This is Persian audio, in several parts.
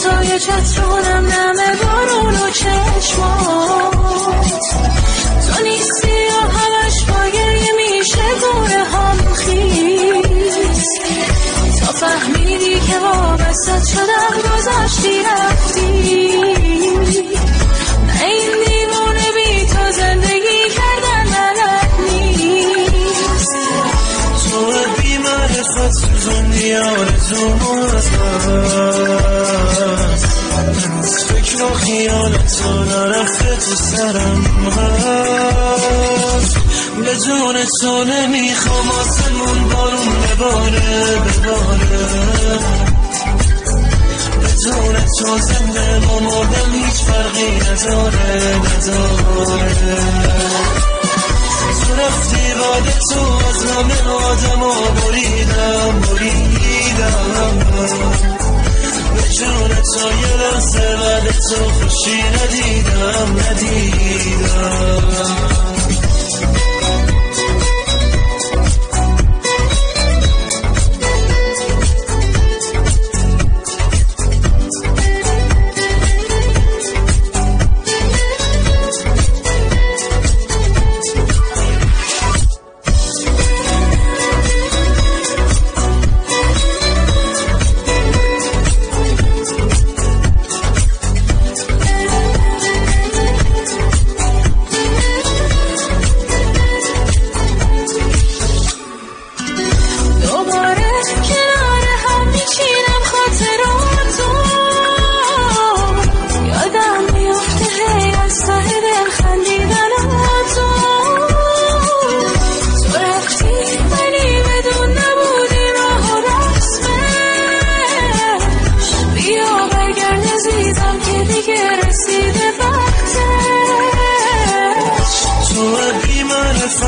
ستای چترونم نمه بارون و چشمات تو نیستی و همش با گریه میشه گونه هم خیز تا فهمیدی که وابستت شدم گذاشتی رفتی نه این دیوونه بی تو زندگی کردن بلد نیست تو بی معرفت سوزوندی آرزوم هست فکر و خیالت تو نرفته تو سرم هست بدون تو نمیخوام آسمون بارون بباره بدون تو زنده ما مردم هیچ فرقی نداره تو رفتی بعد تو از همه آدم ها بریدم به جون تو یه لحظه بعد تو خوشی ندیدم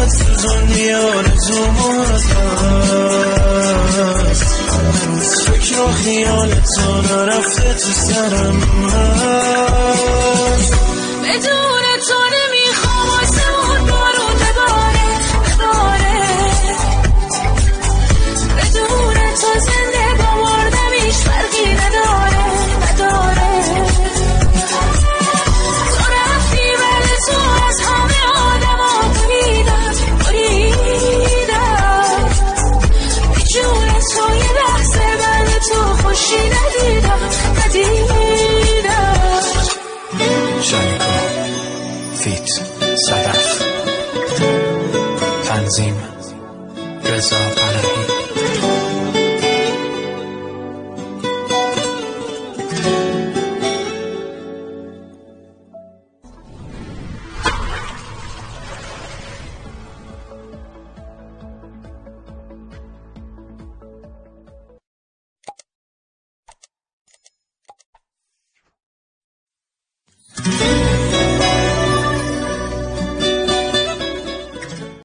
سوزوندی آرزوم هست فکر و خیالت تو نرفته تو سرم هست بدون تو نمیخوام آسمون بارون بباره بدون تو زنده با مردم هیچ فرقی نداره تو رفتی ولی تو از همه آدم ها بریدم جون تو یه لحظه من تو خوشی ندیدم شنیکا فیت صدف تنظیم رضا پناهی